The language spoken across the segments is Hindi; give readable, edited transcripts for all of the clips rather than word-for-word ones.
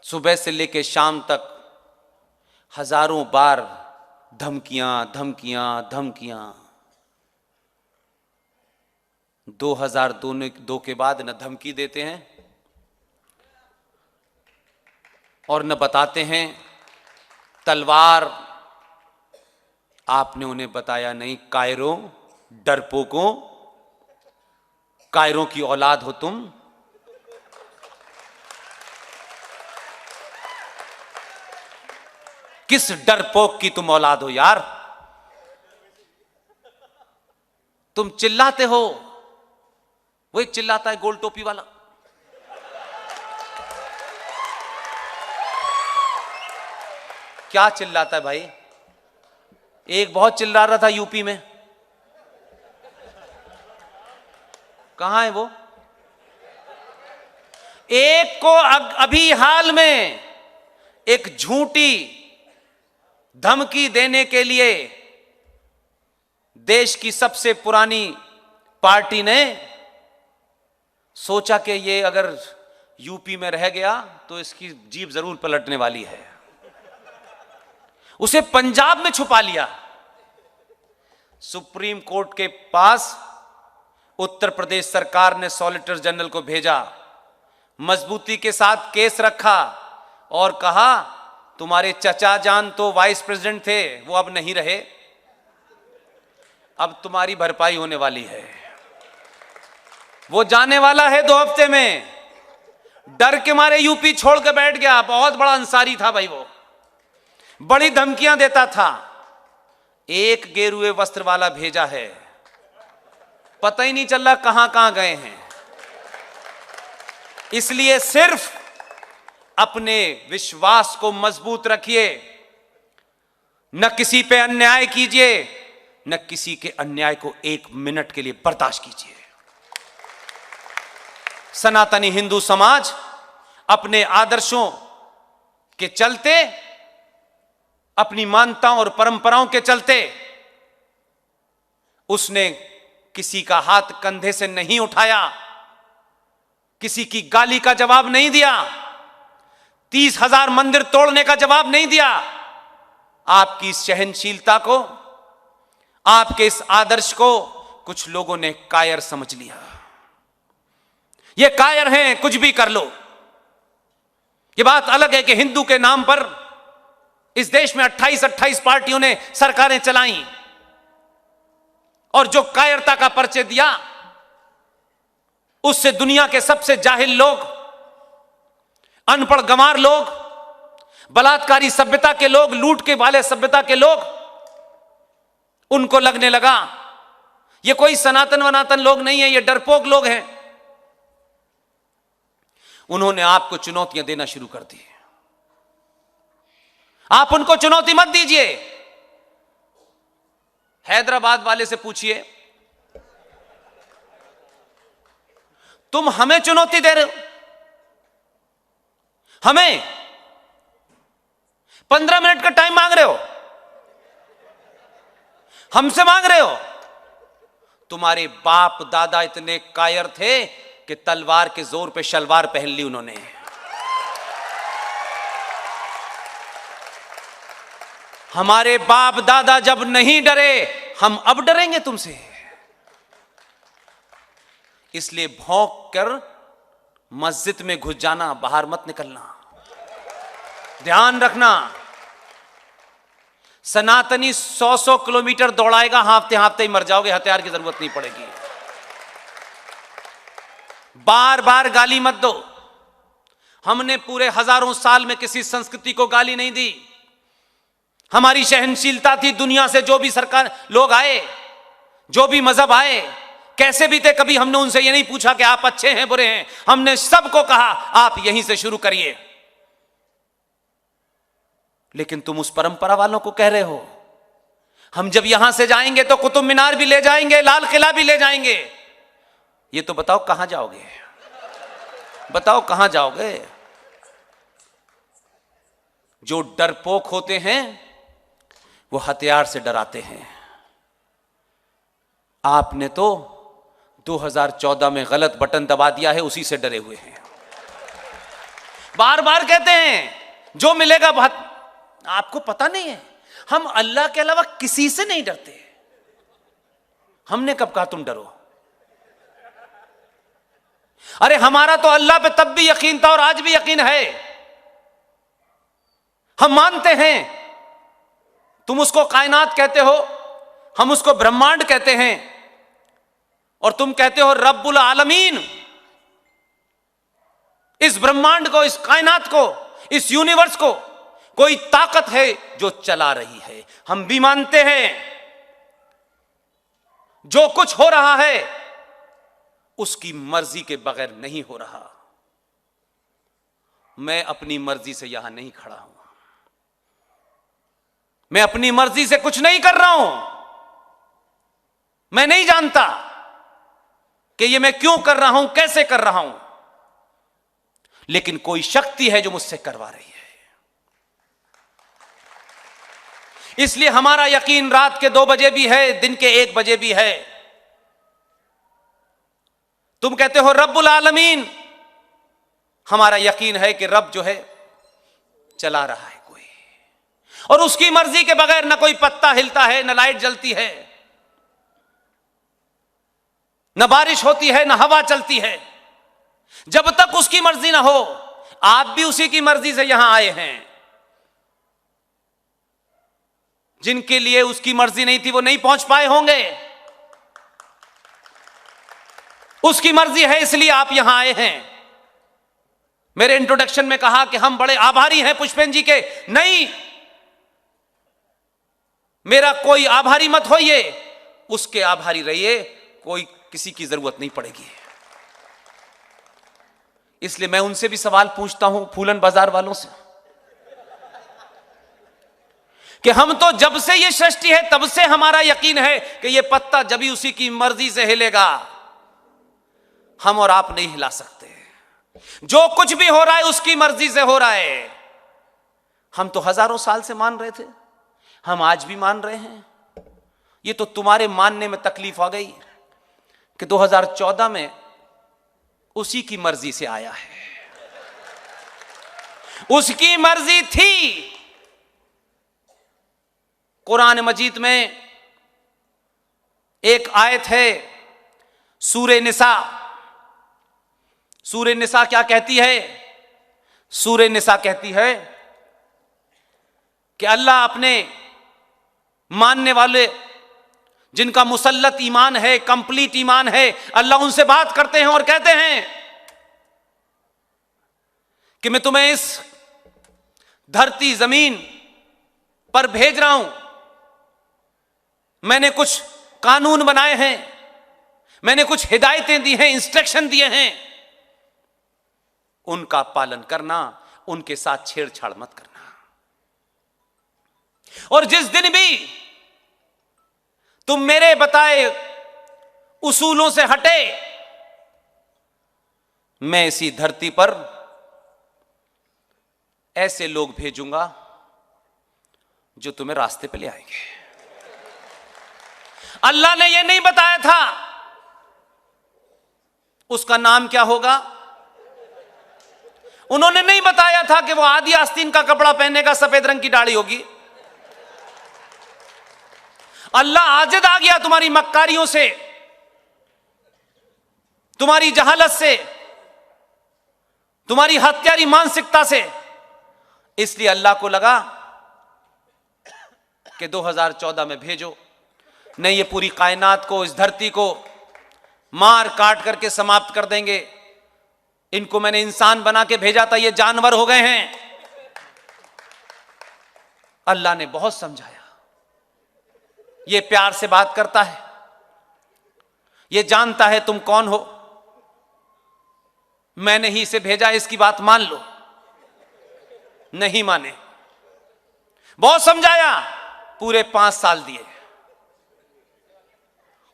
सुबह से लेकर शाम तक हजारों बार धमकियां धमकियां धमकियां। 2002 के बाद न धमकी देते हैं और न बताते हैं तलवार। आपने उन्हें बताया नहीं, कायरों, डरपोकों, कायरों की औलाद हो तुम। किस डरपोक की तुम औलाद हो यार? तुम चिल्लाते हो, वो एक चिल्लाता है गोल टोपी वाला। क्या चिल्लाता है भाई? एक बहुत चिल्ला रहा था यूपी में, कहां है वो? एक को अभी हाल में एक झूठी धमकी देने के लिए देश की सबसे पुरानी पार्टी ने सोचा कि ये अगर यूपी में रह गया तो इसकी जीभ जरूर पलटने वाली है। उसे पंजाब में छुपा लिया। सुप्रीम कोर्ट के पास उत्तर प्रदेश सरकार ने सॉलिसिटर जनरल को भेजा, मजबूती के साथ केस रखा और कहा तुम्हारे चचा जान तो वाइस प्रेसिडेंट थे, वो अब नहीं रहे, अब तुम्हारी भरपाई होने वाली है। वो जाने वाला है 2 हफ्ते में। डर के मारे यूपी छोड़ के बैठ गया। बहुत बड़ा अंसारी था भाई, वो बड़ी धमकियां देता था। एक गेरुए वस्त्र वाला भेजा है, पता ही नहीं चल रहा कहां कहां गए हैं। इसलिए सिर्फ अपने विश्वास को मजबूत रखिए, न किसी पे अन्याय कीजिए, न किसी के अन्याय को 1 मिनट के लिए बर्दाश्त कीजिए। सनातनी हिंदू समाज अपने आदर्शों के चलते, अपनी मान्यताओं और परंपराओं के चलते उसने किसी का हाथ कंधे से नहीं उठाया, किसी की गाली का जवाब नहीं दिया, 30,000 मंदिर तोड़ने का जवाब नहीं दिया। आपकी सहनशीलता को, आपके इस आदर्श को कुछ लोगों ने कायर समझ लिया। ये कायर हैं, कुछ भी कर लो। ये बात अलग है कि हिंदू के नाम पर इस देश में 28 पार्टियों ने सरकारें चलाई और जो कायरता का परिचय दिया, उससे दुनिया के सबसे जाहिल लोग, अनपढ़ गंवार लोग, बलात्कारी सभ्यता के लोग, लूट के वाले सभ्यता के लोग, उनको लगने लगा ये कोई सनातन वनातन लोग नहीं है, ये डरपोक लोग हैं। उन्होंने आपको चुनौतियां देना शुरू कर दी। आप उनको चुनौती मत दीजिए। हैदराबाद वाले से पूछिए, तुम हमें चुनौती दे रहे हो, हमें 15 मिनट का टाइम मांग रहे हो, हमसे मांग रहे हो। तुम्हारे बाप दादा इतने कायर थे कि तलवार के जोर पे शलवार पहन ली उन्होंने। हमारे बाप दादा जब नहीं डरे, हम अब डरेंगे तुमसे? इसलिए भौंक कर मस्जिद में घुस जाना, बाहर मत निकलना। ध्यान रखना, सनातनी 100 किलोमीटर दौड़ाएगा, हाँफते हाँफते ही मर जाओगे, हथियार की जरूरत नहीं पड़ेगी। बार बार गाली मत दो। हमने पूरे हजारों साल में किसी संस्कृति को गाली नहीं दी। हमारी सहनशीलता थी। दुनिया से जो भी सरकार लोग आए, जो भी मजहब आए, कैसे भी थे, कभी हमने उनसे ये नहीं पूछा कि आप अच्छे हैं बुरे हैं। हमने सबको कहा आप यहीं से शुरू करिए। लेकिन तुम उस परंपरा वालों को कह रहे हो हम जब यहां से जाएंगे तो कुतुब मीनार भी ले जाएंगे, लाल किला भी ले जाएंगे। ये तो बताओ कहां जाओगे? बताओ कहां जाओगे? जो डरपोक होते हैं वो हथियार से डराते हैं। आपने तो 2014 में गलत बटन दबा दिया है, उसी से डरे हुए हैं। बार बार कहते हैं जो मिलेगा बहुत। आपको पता नहीं है, हम अल्लाह के अलावा किसी से नहीं डरते। हमने कब कहा तुम डरो? अरे हमारा तो अल्लाह पे तब भी यकीन था और आज भी यकीन है। हम मानते हैं, तुम उसको कायनात कहते हो, हम उसको ब्रह्मांड कहते हैं, और तुम कहते हो रब्बुल आलमीन। इस ब्रह्मांड को, इस कायनात को, इस यूनिवर्स को कोई ताकत है जो चला रही है। हम भी मानते हैं जो कुछ हो रहा है उसकी मर्जी के बगैर नहीं हो रहा। मैं अपनी मर्जी से यहां नहीं खड़ा हूं, मैं अपनी मर्जी से कुछ नहीं कर रहा हूं। मैं नहीं जानता कि ये मैं क्यों कर रहा हूं, कैसे कर रहा हूं, लेकिन कोई शक्ति है जो मुझसे करवा रही है। इसलिए हमारा यकीन रात के 2 बजे भी है, दिन के 1 बजे भी है। तुम कहते हो रब्बुल आलमीन, हमारा यकीन है कि रब जो है चला रहा है कोई, और उसकी मर्जी के बगैर ना कोई पत्ता हिलता है, ना लाइट जलती है, न बारिश होती है, न हवा चलती है। जब तक उसकी मर्जी ना हो। आप भी उसी की मर्जी से यहां आए हैं। जिनके लिए उसकी मर्जी नहीं थी वो नहीं पहुंच पाए होंगे। उसकी मर्जी है इसलिए आप यहां आए हैं। मेरे इंट्रोडक्शन में कहा कि हम बड़े आभारी हैं पुष्पेंद्र जी के। नहीं, मेरा कोई आभारी मत होइए, उसके आभारी रहिए। कोई किसी की जरूरत नहीं पड़ेगी। इसलिए मैं उनसे भी सवाल पूछता हूं, फूलन बाजार वालों से, कि हम तो जब से ये सृष्टि है तब से हमारा यकीन है कि ये पत्ता जब भी उसी की मर्जी से हिलेगा। हम और आप नहीं हिला सकते। जो कुछ भी हो रहा है उसकी मर्जी से हो रहा है। हम तो हजारों साल से मान रहे थे, हम आज भी मान रहे हैं। ये तो तुम्हारे मानने में तकलीफ आ गई कि 2014 में उसी की मर्जी से आया है। उसकी मर्जी थी। कुरान मजीद में एक आयत है, सूरे निसा। सूरे निसा क्या कहती है? सूरे निसा कहती है कि अल्लाह अपने मानने वाले, जिनका मुसल्लत ईमान है, कंप्लीट ईमान है, अल्लाह उनसे बात करते हैं और कहते हैं कि मैं तुम्हें इस धरती जमीन पर भेज रहा हूं। मैंने कुछ कानून बनाए हैं, मैंने कुछ हिदायतें दी हैं, इंस्ट्रक्शन दिए हैं। उनका पालन करना, उनके साथ छेड़छाड़ मत करना। और जिस दिन भी तुम मेरे बताए उसूलों से हटे, मैं इसी धरती पर ऐसे लोग भेजूंगा जो तुम्हें रास्ते पे ले आएंगे। अल्लाह ने यह नहीं बताया था उसका नाम क्या होगा। उन्होंने नहीं बताया था कि वो आदि आस्तीन का कपड़ा पहनेगा, सफेद रंग की दाढ़ी होगी। अल्लाह आजिद आ गया तुम्हारी मक्कारियों से, तुम्हारी जहालत से, तुम्हारी हत्यारी मानसिकता से। इसलिए अल्लाह को लगा कि 2014 में भेजो, नहीं ये पूरी कायनात को, इस धरती को मार काट करके समाप्त कर देंगे। इनको मैंने इंसान बना के भेजा था, ये जानवर हो गए हैं। अल्लाह ने बहुत समझाया। ये प्यार से बात करता है, ये जानता है तुम कौन हो, मैंने ही इसे भेजा, इसकी बात मान लो। नहीं माने, बहुत समझाया, पूरे 5 साल दिए।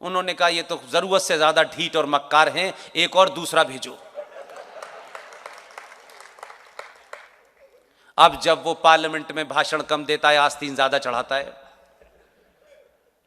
उन्होंने कहा ये तो जरूरत से ज्यादा ढीठ और मक्कार हैं, एक और दूसरा भेजो। अब जब वो पार्लियामेंट में भाषण कम देता है, आस्तीन ज्यादा चढ़ाता है,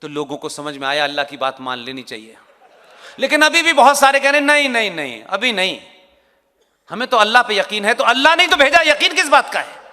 तो लोगों को समझ में आया अल्लाह की बात मान लेनी चाहिए। लेकिन अभी भी बहुत सारे कह रहे हैं नहीं नहीं नहीं, अभी नहीं, हमें तो अल्लाह पे यकीन है, तो अल्लाह नहीं तो भेजा, यकीन किस बात का है?